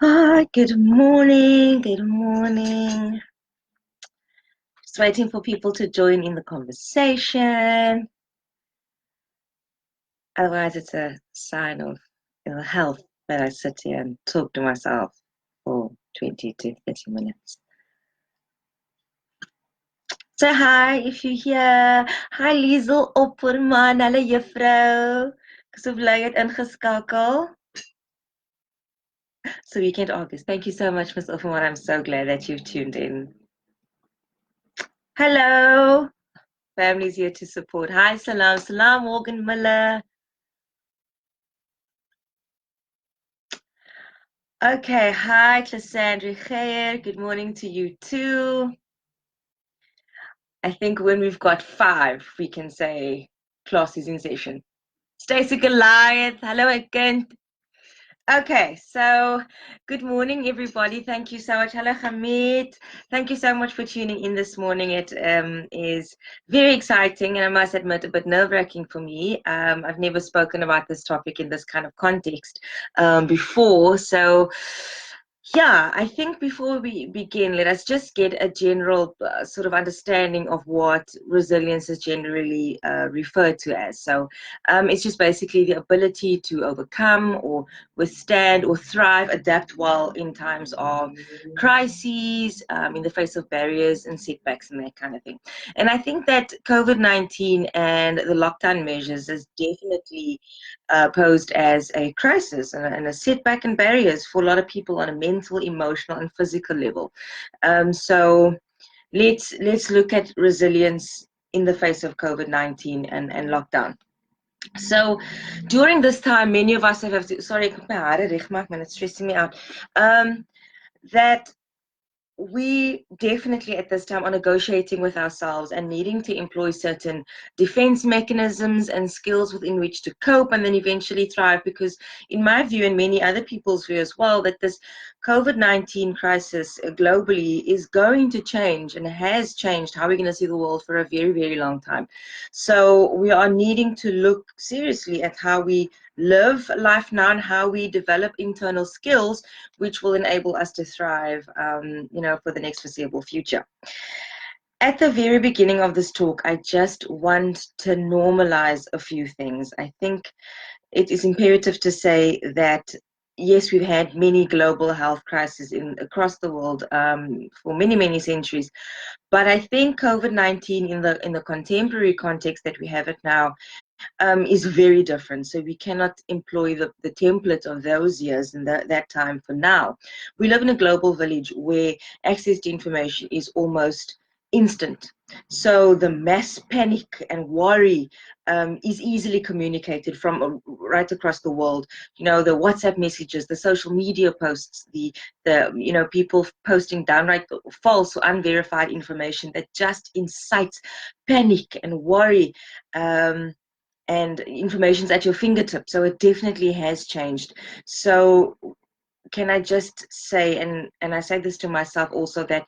Hi, good morning, good morning. Just waiting for people to join in the conversation. Otherwise, it's a sign of ill health that I sit here and talk to myself for 20 to 30 minutes. So hi, if you're here. Hi Liesel Opperman, hallo juffrou. Ek so bly het ingeskakel. So Weekend August. Thank you so much, Miss Opperman. I'm so glad that you've tuned in. Hello. Family's here to support. Hi, Salam. Salam, Morgan Miller. Okay, hi, Cassandra Khair. Good morning to you too. I think when we've got 5, we can say class is in session. Stacey Goliath, hello again. Okay, so good morning, everybody. Thank you so much. Hello, Hamid. Thank you so much for tuning in this morning. It is very exciting, and I must admit, a bit nerve-wracking for me. I've never spoken about this topic in this kind of context before. So, yeah, I think before we begin, let us just get a general sort of understanding of what resilience is generally referred to as. So, it's just basically the ability to overcome or withstand or thrive, adapt well in times of crises, in the face of barriers and setbacks and that kind of thing. And I think that COVID-19 and the lockdown measures is definitely posed as a crisis and a setback and barriers for a lot of people on a mental, emotional, and physical level. So let's look at resilience in the face of COVID-19 and lockdown. So during this time, many of us have to, sorry, ek moet my hare regmaak, man, it's stressing me out. That we definitely at this time are negotiating with ourselves and needing to employ certain defense mechanisms and skills within which to cope and then eventually thrive, because in my view and many other people's view as well, that this COVID-19 crisis globally is going to change and has changed how we're going to see the world for a very, very long time. So we are needing to look seriously at how we live life now and how we develop internal skills which will enable us to thrive, for the next foreseeable future. At the very beginning of this talk, I just want to normalize a few things. I think it is imperative to say that yes, we've had many global health crises across the world for many, many centuries, but I think COVID-19 in the contemporary context that we have it now is very different. So we cannot employ the template of those years and that time for now. We live in a global village where access to information is almost instant. So the mass panic and worry is easily communicated from right across the world. The WhatsApp messages, the social media posts, the people posting downright false or unverified information that just incites panic and worry. And information's at your fingertips, so it definitely has changed. So can I just say, and I say this to myself also, that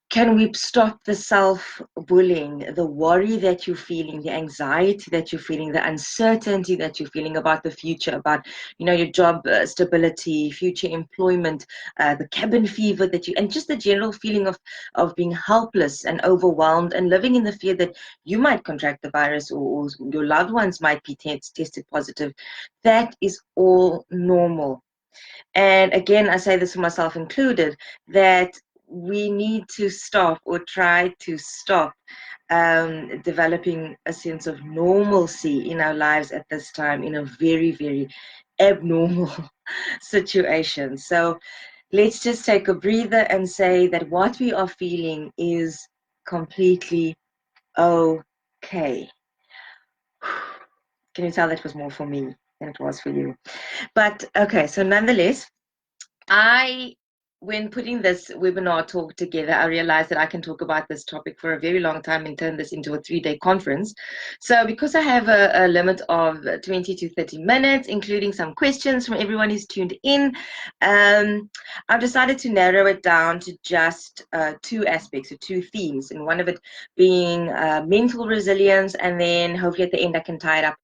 can we stop the self-bullying, the worry that you're feeling, the anxiety that you're feeling, the uncertainty that you're feeling about the future, about your job stability, future employment, the cabin fever and just the general feeling of being helpless and overwhelmed and living in the fear that you might contract the virus or your loved ones might be tested positive. That is all normal. And again, I say this for myself included, that we need to stop or try to stop developing a sense of normalcy in our lives at this time in a very, very abnormal situation. So let's just take a breather and say that what we are feeling is completely okay. Can you tell that was more for me than it was for you? But okay, so nonetheless, when putting this webinar talk together, I realized that I can talk about this topic for a very long time and turn this into a 3-day conference. So because I have a limit of 20 to 30 minutes, including some questions from everyone who's tuned in, I've decided to narrow it down to just 2 aspects or 2 themes, and one of it being mental resilience, and then hopefully at the end I can tie it up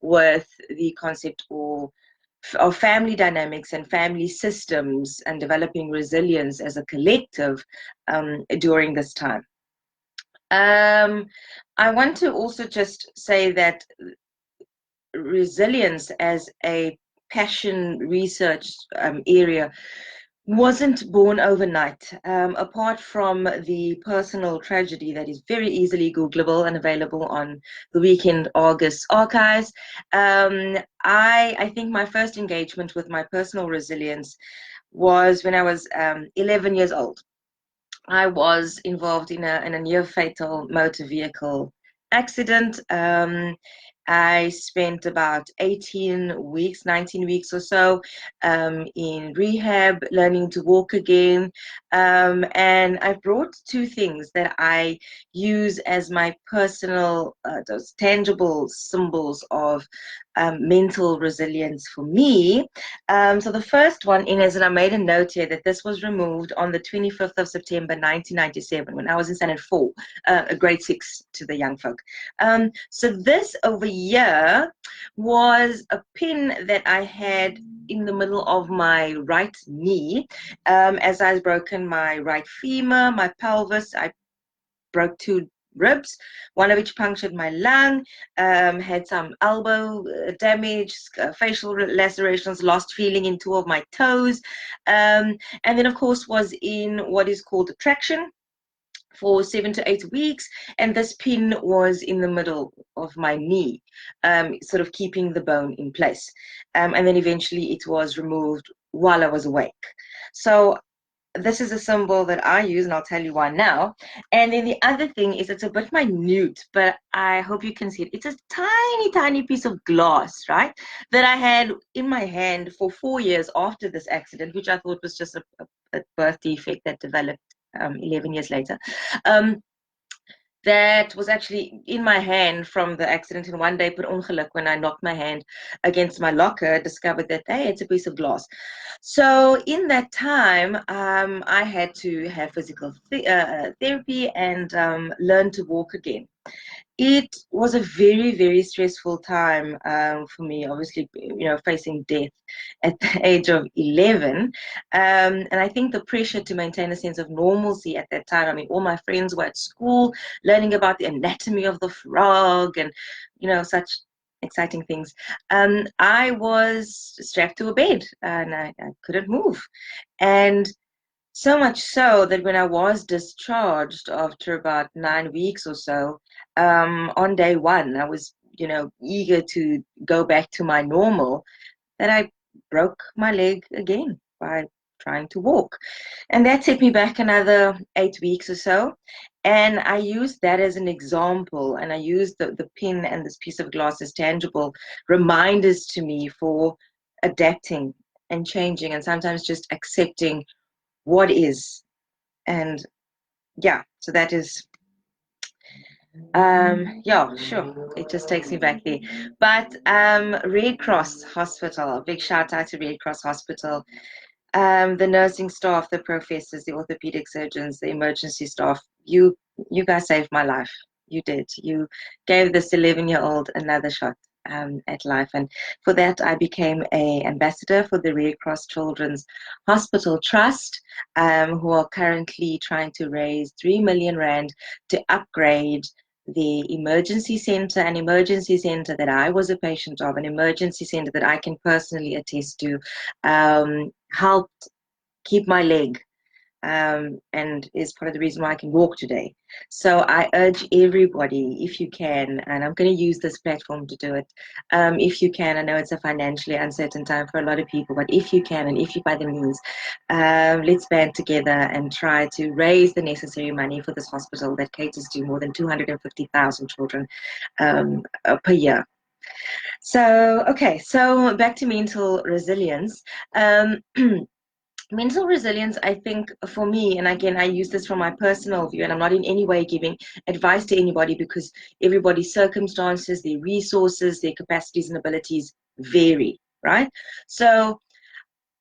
with the concept of family dynamics and family systems and developing resilience as a collective during this time. I want to also just say that resilience as a passion research area wasn't born overnight. Apart from the personal tragedy that is very easily Googleable and available on the Weekend August archives, I think my first engagement with my personal resilience was when I was 11 years old. I was involved in a near fatal motor vehicle accident. I spent about 18 weeks, 19 weeks or so in rehab, learning to walk again. And I brought two things that I use as my personal, those tangible symbols of mental resilience for me. So the first one is that I made a note here that this was removed on the 25th of September 1997 when I was in standard 4, grade 6 to the young folk. So this over here was a pin that I had in the middle of my right knee, as I've broken my right femur, my pelvis. I broke 2 ribs, one of which punctured my lung, had some elbow damage, facial lacerations, lost feeling in 2 of my toes, and then of course was in what is called traction for 7 to 8 weeks, and this pin was in the middle of my knee, sort of keeping the bone in place, and then eventually it was removed while I was awake. So this is a symbol that I use, and I'll tell you why now. And then the other thing is it's a bit minute, but I hope you can see it. It's a tiny, tiny piece of glass, right, that I had in my hand for 4 years after this accident, which I thought was just a birth defect that developed 11 years later. That was actually in my hand from the accident, and one day per ongeluk when I knocked my hand against my locker, discovered that, hey, it's a piece of glass. So in that time, I had to have physical therapy and learn to walk again. It was a very, very stressful time for me, obviously, facing death at the age of 11. And I think the pressure to maintain a sense of normalcy at that time, I mean, all my friends were at school learning about the anatomy of the frog and, such exciting things. I was strapped to a bed and I couldn't move. And so much so that when I was discharged after about 9 weeks or so, on day 1, I was, eager to go back to my normal, that I broke my leg again by trying to walk. And that set me back another 8 weeks or so. And I used that as an example, and I used the pin and this piece of glass as tangible reminders to me for adapting and changing and sometimes just accepting what is. And yeah, so that is yeah, sure, it just takes me back there. But Red Cross Hospital, big shout out to Red Cross Hospital, the nursing staff, the professors, the orthopedic surgeons, the emergency staff. You guys saved my life. You did. You gave this 11-year-old another shot at life, and for that I became a ambassador for the Red Cross Children's Hospital Trust, who are currently trying to raise 3 million rand to upgrade the emergency center, an emergency center that I was a patient of, an emergency center that I can personally attest to, helped keep my leg, and is part of the reason why I can walk today. So I urge everybody, if you can, and I'm going to use this platform to do it, if you can, I know it's a financially uncertain time for a lot of people, but if you can and if you by the means, let's band together and try to raise the necessary money for this hospital that caters to more than 250,000 children per year. So, okay, so back to mental resilience. Mental resilience, I think, for me, and again, I use this from my personal view, and I'm not in any way giving advice to anybody because everybody's circumstances, their resources, their capacities and abilities vary, right? So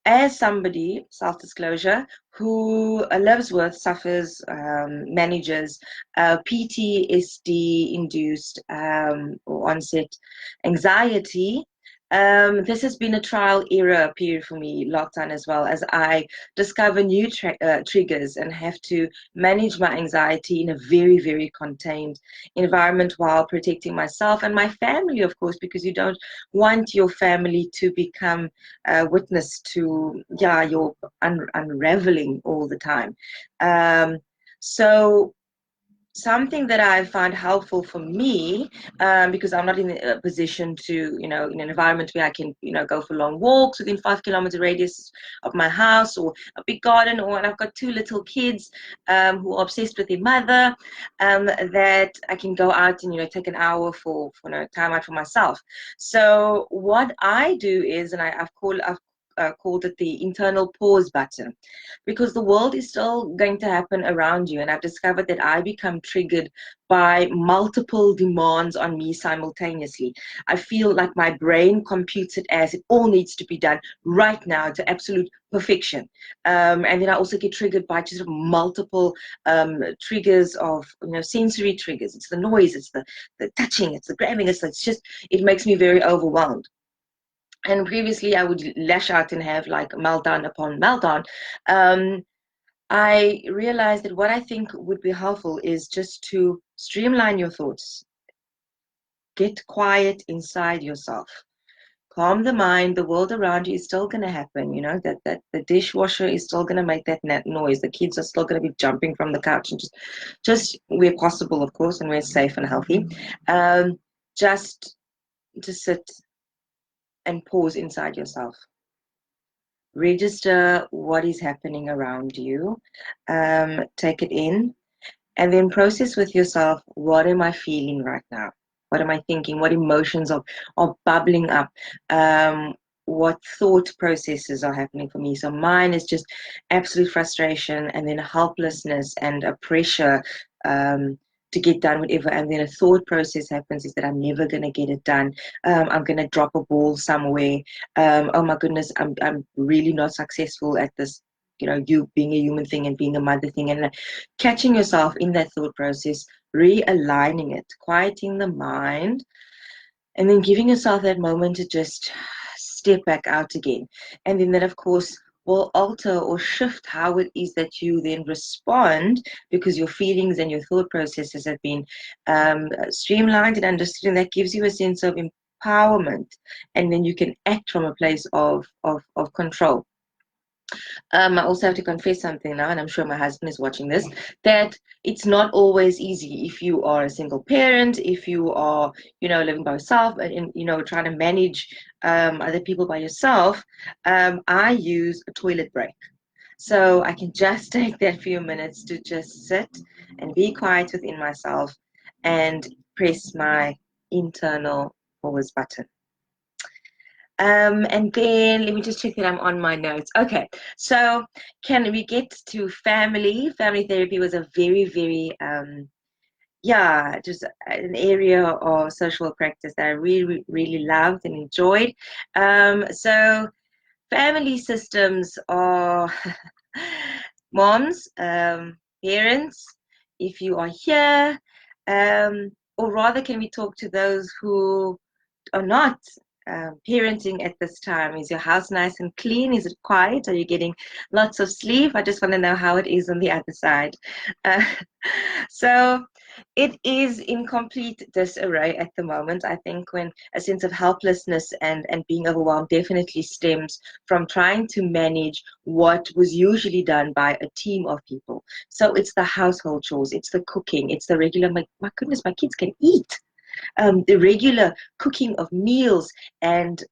as somebody, self-disclosure, who lives with, suffers, manages PTSD-induced or onset anxiety. This has been a trial error period for me, lockdown, as well as I discover new triggers and have to manage my anxiety in a very, very contained environment while protecting myself and my family, of course, because you don't want your family to become witness to, yeah, your unraveling all the time. So something that I find helpful for me, because I'm not in a position to, in an environment where I can, go for long walks within 5 kilometer radius of my house, or a big garden, or and I've got two little kids who are obsessed with their mother, that I can go out and, take an hour for time out for myself. So what I do is, and I've called it the internal pause button, because the world is still going to happen around you. And I've discovered that I become triggered by multiple demands on me simultaneously. I feel like my brain computes it as it all needs to be done right now to absolute perfection. And then I also get triggered by just multiple triggers of, sensory triggers. It's the noise, it's the touching, it's the grabbing, it's just, it makes me very overwhelmed. And previously I would lash out and have like meltdown upon meltdown. I realized that what I think would be helpful is just to streamline your thoughts, get quiet inside yourself, calm the mind. The world around you is still going to happen, that the dishwasher is still going to make that noise. The kids are still going to be jumping from the couch, and just where possible, of course, and where it's safe and healthy. Just to sit and pause inside yourself. Register what is happening around you. Take it in, and then process with yourself, what am I feeling right now? What am I thinking? What emotions are bubbling up? What thought processes are happening for me? So mine is just absolute frustration, and then helplessness and a pressure to get done whatever. And then a thought process happens, is that I'm never going to get it done. I'm going to drop a ball somewhere. Oh my goodness, I'm really not successful at this, you being a human thing and being a mother thing, and catching yourself in that thought process, realigning it, quieting the mind, and then giving yourself that moment to just step back out again. And then that, of course, will alter or shift how it is that you then respond, because your feelings and your thought processes have been streamlined and understood, and that gives you a sense of empowerment, and then you can act from a place of control. I also have to confess something now, and I'm sure my husband is watching this, that it's not always easy if you are a single parent, if you are, living by yourself, and trying to manage other people by yourself. I use a toilet break. So I can just take that few minutes to just sit and be quiet within myself and press my internal pause button. And then let me just check that I'm on my notes. Okay, so can we get to family? Family therapy was a very, very, just an area of social practice that I really, really loved and enjoyed. So family systems are moms, parents, if you are here, or rather, can we talk to those who or not parenting at this time? Is your house nice and clean? Is it quiet? Are you getting lots of sleep? I just want to know how it is on the other side. Uh, so it is in complete disarray at the moment. I think when a sense of helplessness and being overwhelmed definitely stems from trying to manage what was usually done by a team of people. So it's the household chores, it's the cooking, it's the regular, my goodness, my kids can eat, the regular cooking of meals, and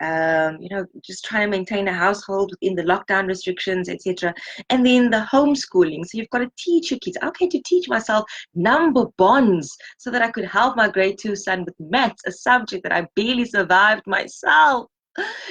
just trying to maintain a household within the lockdown restrictions, etc. And then the homeschooling. So you've got to teach your kids. Okay, to teach myself number bonds so that I could help my grade 2 son with maths, a subject that I barely survived myself.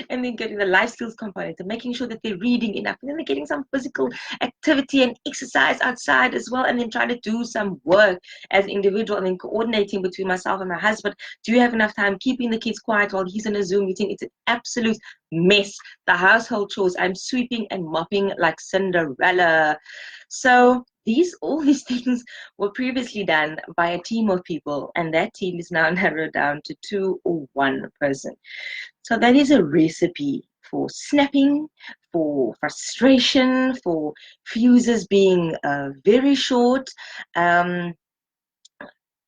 and then getting the life skills component and making sure that they're reading enough, and then they're getting some physical activity and exercise outside as well, and then trying to do some work as an individual, and then coordinating between myself and my husband. Do you have enough time? Keeping the kids quiet while he's in a Zoom meeting. It's an absolute mess. The household chores, I'm sweeping and mopping like Cinderella. So all these things were previously done by a team of people, and that team is now narrowed down to 2 or 1 person. So that is a recipe for snapping, for frustration, for fuses being very short. Um,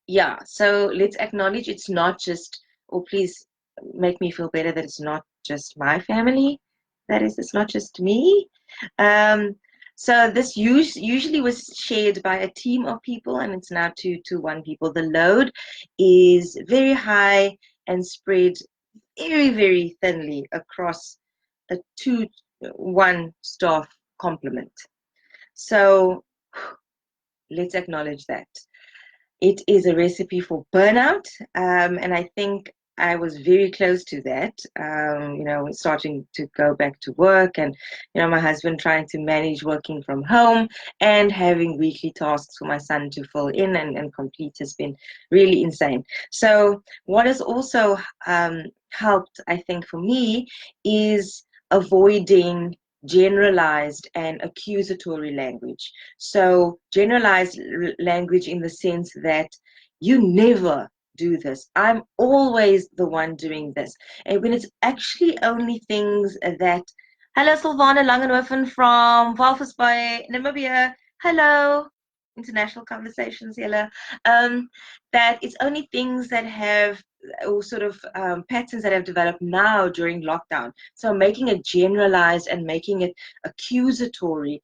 yeah, so let's acknowledge it's not just, or please make me feel better that it's not just my family. That is, it's not just me. Um, so this usually was shared by a team of people, and it's now 2 to 1 people. The load is very high and spread very, very thinly across a 2-1 staff complement. So let's acknowledge that. It is a recipe for burnout, and I think I was very close to that, starting to go back to work, and my husband trying to manage working from home and having weekly tasks for my son to fill in and complete has been really insane. So what has also helped, I think, for me is avoiding generalized and accusatory language. So generalized language in the sense that you never do this. I'm always the one doing this. And when it's actually only things that, hello, Sylvana Langenhoven from Walvisbaai, Namibia. Hello. International conversations, hello. That it's only things that have or sort of patterns that have developed now during lockdown. So making it generalized and making it accusatory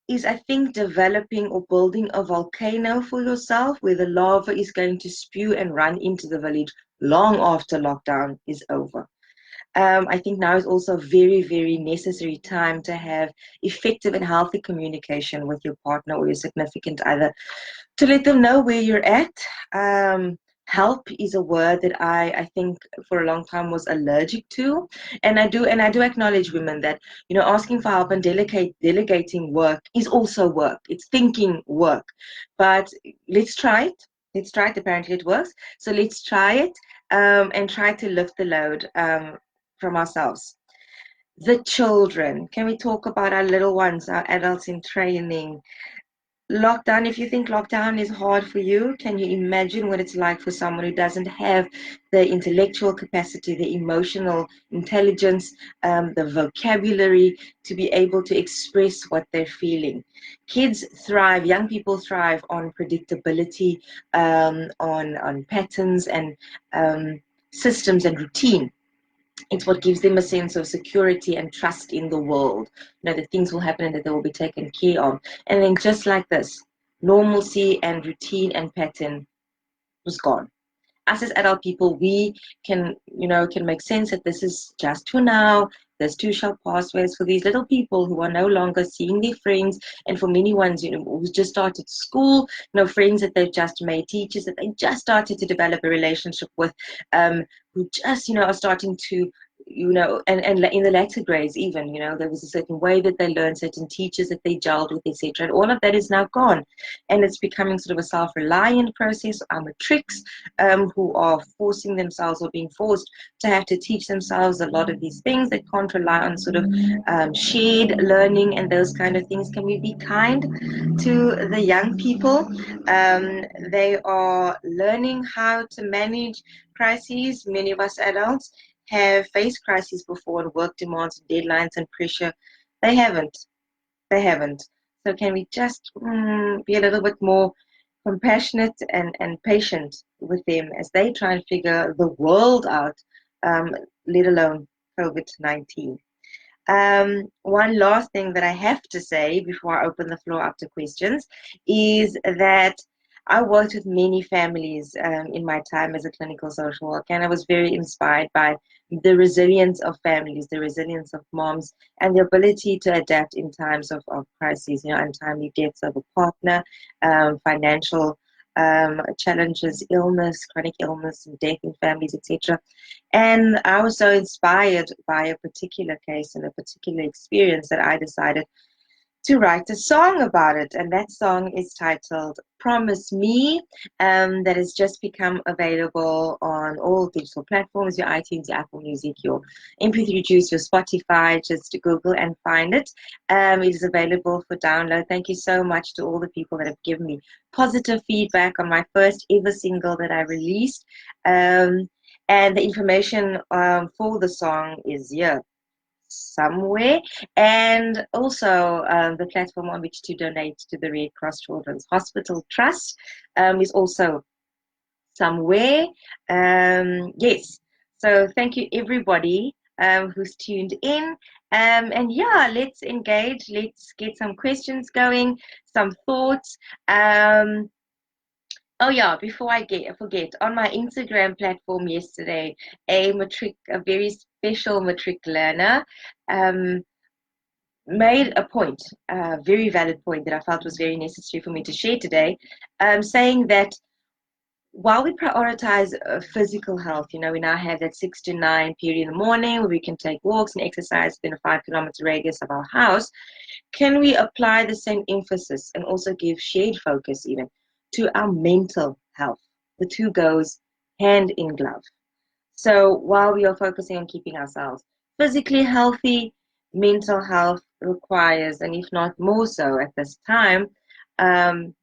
is, I think, developing or building a volcano for yourself where the lava is going to spew and run into the village long after lockdown is over. I think now is also a very, very necessary time to have effective and healthy communication with your partner or your significant other to let them know where you're at. Help is a word that I think for a long time was allergic to, and I do acknowledge women that asking for help and delegating work is also work. It's thinking work, but let's try it. Let's try it. Apparently it works, so let's try it and try to lift the load from ourselves. The children. Can we talk about our little ones, our adults in training? Lockdown, if you think lockdown is hard for you, can you imagine what it's like for someone who doesn't have the intellectual capacity, the emotional intelligence, the vocabulary to be able to express what they're feeling? Kids thrive, young people thrive on predictability, on patterns and systems and routine. It's what gives them a sense of security and trust in the world. That things will happen and that they will be taken care of. And then just like this, normalcy and routine and pattern was gone. Us as adult people, we can make sense that this is just for now. This too shall pass. Whereas for these little people who are no longer seeing their friends, and for many ones, who just started school, friends that they've just made, teachers that they just started to develop a relationship with, who just, are starting to and in the latter grades even, there was a certain way that they learned, certain teachers that they gelled with, etc. And all of that is now gone. And it's becoming sort of a self-reliant process. Matrix who are forcing themselves or being forced to have to teach themselves a lot of these things. They can't rely on sort of shared learning and those kind of things. Can we be kind to the young people? They are learning how to manage crises. Many of us adults have faced crises before and work demands, deadlines and pressure. They haven't. So can we just be a little bit more compassionate and patient with them as they try and figure the world out, let alone COVID-19. One last thing that I have to say before I open the floor up to questions is that I worked with many families in my time as a clinical social worker, and I was very inspired by the resilience of families, the resilience of moms, and the ability to adapt in times of crises, untimely deaths of a partner, financial challenges illness, chronic illness, and death in families, etc. And I was so inspired by a particular case and a particular experience that I decided to write a song about it. And that song is titled Promise Me, that has just become available on all digital platforms, your iTunes, your Apple Music, your MP3 Juice, your Spotify. Just Google and find it. It is available for download. Thank you so much to all the people that have given me positive feedback on my first ever single that I released. And the information for the song is here somewhere, and also the platform on which to donate to the Red Cross Children's Hospital Trust is also somewhere. Yes, so thank you everybody who's tuned in, and yeah, let's engage, let's get some questions going, some thoughts. Oh yeah, before I forget, on my Instagram platform yesterday, a very special matric learner made a point, a very valid point that I felt was very necessary for me to share today, saying that while we prioritize physical health, we now have that 6 to 9 period in the morning where we can take walks and exercise within a 5-kilometer radius of our house. Can we apply the same emphasis and also give shared focus even to our mental health? The two goes hand in glove. So while we are focusing on keeping ourselves physically healthy, mental health requires, and if not more so at this time, a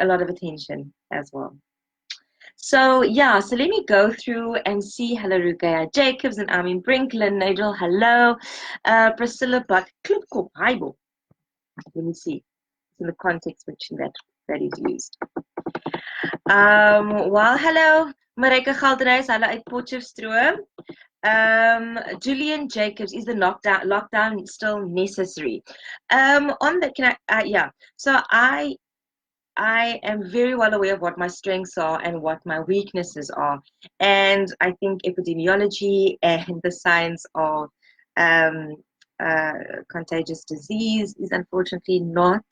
lot of attention as well. So yeah, so let me go through and see. Hello, Rugaya Jacobs and Amin Brinklin, Nigel, hello. Priscilla Buck, Klipkop, Bible. Let me see in the context which that is used. Well, hello, Marika Galderijs, hallo uit Potchefstroom. Julian Jacobs, is the lockdown still necessary? Yeah. So I am very well aware of what my strengths are and what my weaknesses are, and I think epidemiology and the science of contagious disease is unfortunately not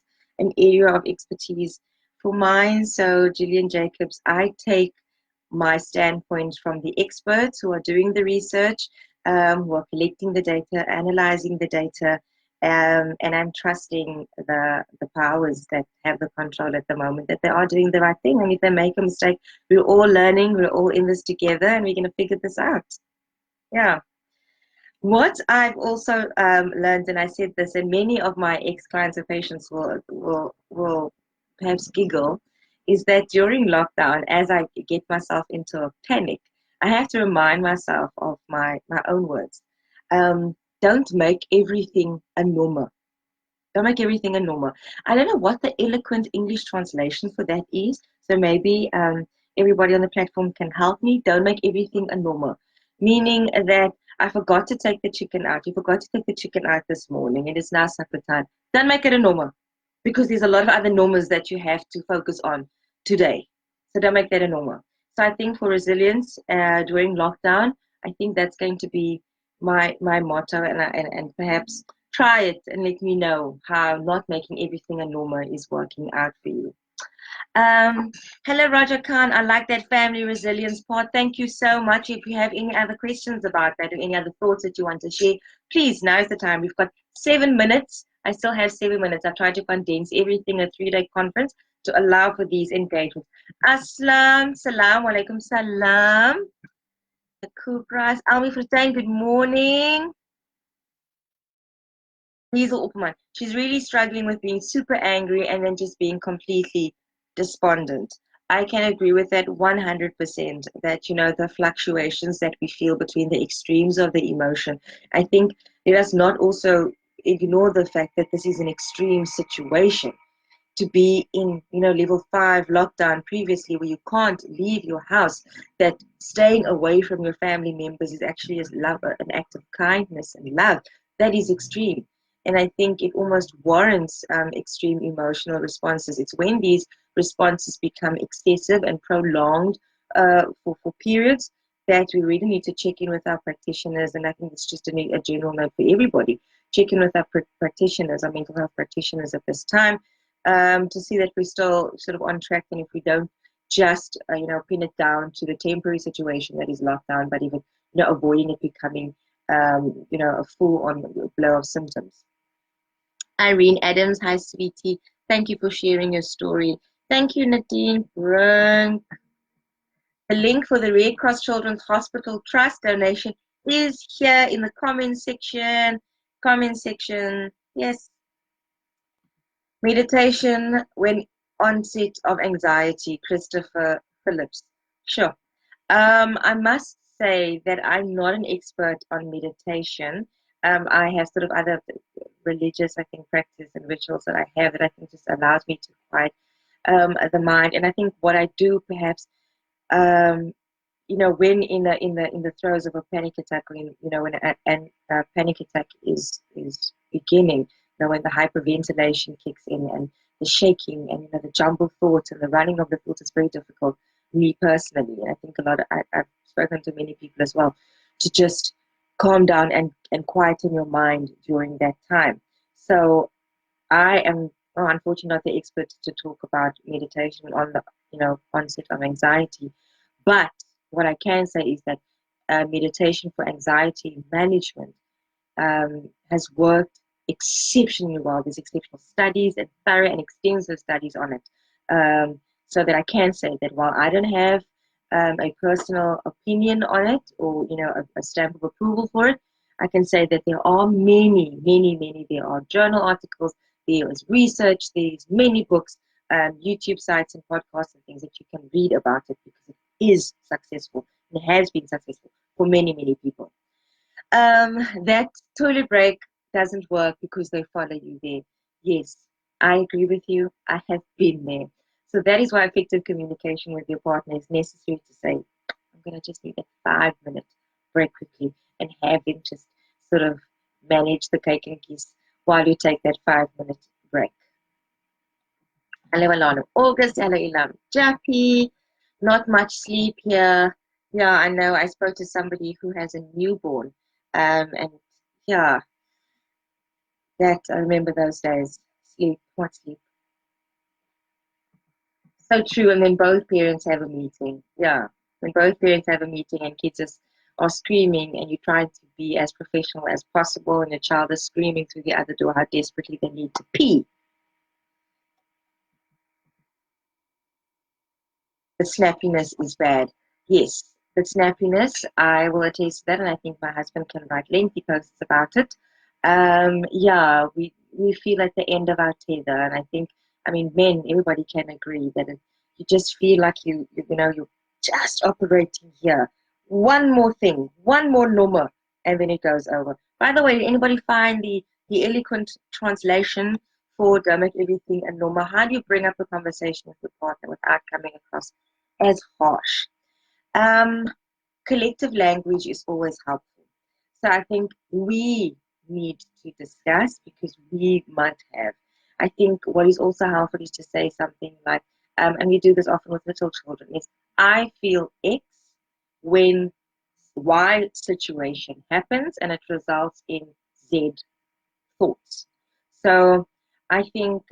an area of expertise for mine. So, Julian Jacobs, I take my standpoint from the experts who are doing the research, who are collecting the data, analyzing the data, and I'm trusting the powers that have the control at the moment that they are doing the right thing. And if they make a mistake, we're all learning, we're all in this together, and we're going to figure this out. Yeah. What I've also learned, and I said this, and many of my ex-clients or patients will perhaps giggle, is that during lockdown, as I get myself into a panic, I have to remind myself of my own words. Don't make everything a norma. Don't make everything a norma. I don't know what the eloquent English translation for that is, so maybe everybody on the platform can help me. Don't make everything a norma, meaning that I forgot to take the chicken out. You forgot to take the chicken out this morning. It is now supper time. Don't make it a norma, because there's a lot of other normas that you have to focus on today. So don't make that a norma. So I think for resilience during lockdown, I think that's going to be my motto, and perhaps try it and let me know how not making everything a norma is working out for you. Hello, Roger Khan. I like that family resilience part. Thank you so much. If you have any other questions about that or any other thoughts that you want to share, please, now's the time. We've got 7 minutes. I still have 7 minutes. I've tried to condense everything in a 3-day conference to allow for these engagements. Aslam, salam, walaikum salam. The Kupras, Almi Fortuin, good morning. Hazel Opperman, she's really struggling with being super angry and then just being completely despondent. I can agree with that 100%, that, the fluctuations that we feel between the extremes of the emotion. I think let us not also ignore the fact that this is an extreme situation. To be in, level 5 lockdown previously, where you can't leave your house, that staying away from your family members is actually an act of kindness and love. That is extreme. And I think it almost warrants extreme emotional responses. It's when these responses become excessive and prolonged for periods that we really need to check in with our practitioners. And I think it's just a general note for everybody. Check in with our practitioners, our mental health practitioners at this time, to see that we're still sort of on track, and if we don't just pin it down to the temporary situation that is lockdown, but even avoiding it becoming a full-on blow of symptoms. Irene Adams, hi sweetie. Thank you for sharing your story. Thank you, Nadine Brunk. The link for the Red Cross Children's Hospital Trust donation is here in the comment section. Comment section. Yes. Meditation when onset of anxiety, Christopher Phillips. Sure. I must say that I'm not an expert on meditation. I have sort of other religious, I think, practice and rituals that I have that I think just allows me to quiet the mind. And I think what I do perhaps, when in the throes of a panic attack, when a panic attack is beginning, when the hyperventilation kicks in and the shaking and the jumbled thoughts and the running of the thoughts is very difficult. Me personally, and I think I've spoken to many people as well, to just calm down and quieten your mind during that time. So I am unfortunately not the expert to talk about meditation on the onset of anxiety, but what I can say is that meditation for anxiety management has worked exceptionally well. There's exceptional studies and thorough and extensive studies on it. So that I can say that while I don't have a personal opinion on it or a stamp of approval for it, I can say that there are many. There are journal articles, there is research, there's many books, YouTube sites and podcasts and things that you can read about it because it is successful. It has been successful for many people. That toilet break doesn't work because they follow you there. Yes, I agree with you. I have been there. So that is why effective communication with your partner is necessary to say, I'm going to just need a 5-minute break quickly and have them just sort of manage the cake and kiss while you take that 5-minute break. Hello, Alana. August, hello, Ilam. Jackie, not much sleep here. Yeah, I know. I spoke to somebody who has a newborn. And yeah, that I remember those days. Sleep, what sleep? So true. And then both parents have a meeting. Yeah, when both parents have a meeting and kids are screaming, and you're trying to be as professional as possible, and your child is screaming through the other door how desperately they need to pee. The snappiness is bad. Yes, the snappiness, I will attest to that, and I think my husband can write lengthy posts about it. Yeah, we feel at the end of our tether, and I mean, men, everybody can agree that you just feel like you're just operating here. One more thing, one more number, and then it goes over. By the way, did anybody find the eloquent translation for don't make everything a number? How do you bring up a conversation with your partner without coming across as harsh? Collective language is always helpful. So I think we need to discuss because we might have. I think what is also helpful is to say something like, and we do this often with little children, is I feel X when Y situation happens and it results in Z thoughts. So I think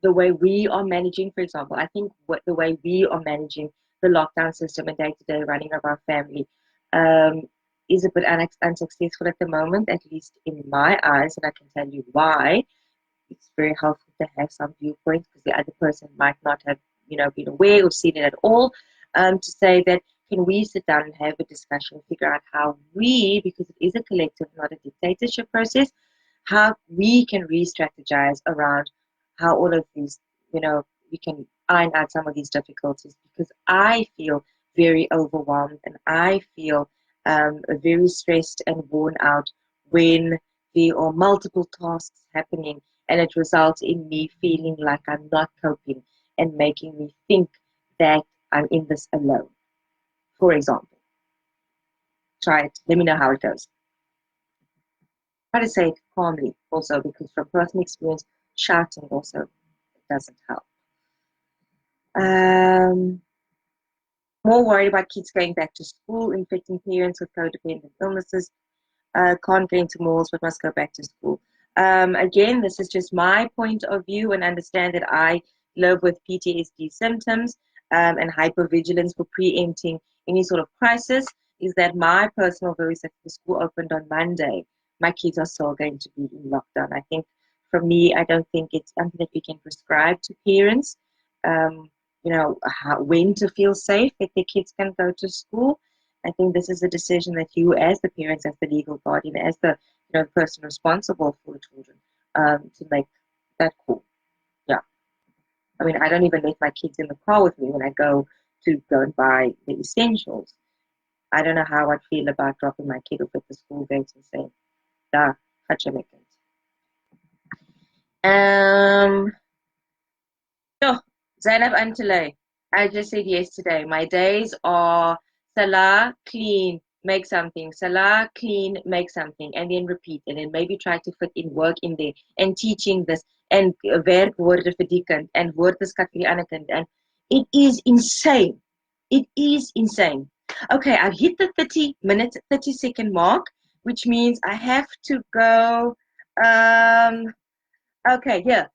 the way we are managing, for example, I think the way we are managing the lockdown system and day-to-day running of our family is a bit unsuccessful at the moment, at least in my eyes, and I can tell you why. It's very helpful to have some viewpoints because the other person might not have, been aware or seen it at all. To say that, can we sit down and have a discussion, figure out how we, because it is a collective, not a dictatorship process, how we can re-strategize around how all of these, we can iron out some of these difficulties, because I feel very overwhelmed and I feel very stressed and worn out when there are multiple tasks happening and it results in me feeling like I'm not coping and making me think that I'm in this alone. For example, try it. Let me know how it goes. Try to say it calmly also, because from personal experience, shouting also doesn't help. More worried about kids going back to school, infecting parents with codependent illnesses. Can't go into malls but must go back to school. Again, this is just my point of view, and understand that I live with PTSD symptoms and hypervigilance for preempting any sort of crisis. Is that my personal view is that if the school opened on Monday, my kids are still going to be in lockdown. I think for me, I don't think it's something that we can prescribe to parents. Um, when to feel safe that their kids can go to school. I think this is a decision that you, as the parents, as the legal guardian, as the person responsible for the children, to make that call. Yeah, I mean, I don't even let my kids in the car with me when I go and buy the essentials. I don't know how I'd feel about dropping my kid off at the school gate and saying, "Da, gaat je lekker." So, Zainab Antele, I just said yesterday, my days are Salah, clean, make something, Salah, clean, make something, and then repeat, and then maybe try to fit in work in there, and teaching this, and werkwoorde vir die kind, and woordeskat vir die ander kind, and it is insane. It is insane. Okay, I've hit the 30-minute, 30-second mark, which means I have to go. Okay, yeah.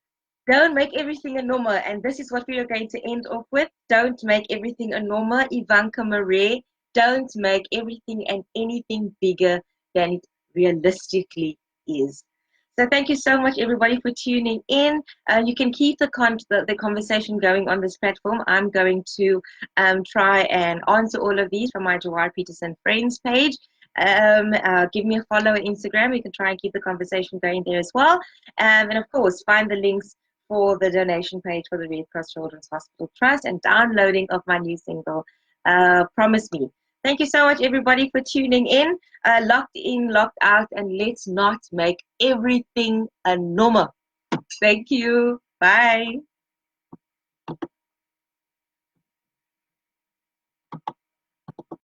Don't make everything a norma. And this is what we are going to end off with. Don't make everything a norma. Ivanka Marais, don't make everything and anything bigger than it realistically is. So thank you so much, everybody, for tuning in. You can keep the conversation going on this platform. I'm going to try and answer all of these from my Jawaahier Petersen Friends page. Give me a follow on Instagram. We can try and keep the conversation going there as well. And of course, find the links for the donation page for the Red Cross Children's Hospital Trust and downloading of my new single, Promise Me. Thank you so much, everybody, for tuning in. Locked in, locked out, and let's not make everything a normal. Thank you. Bye.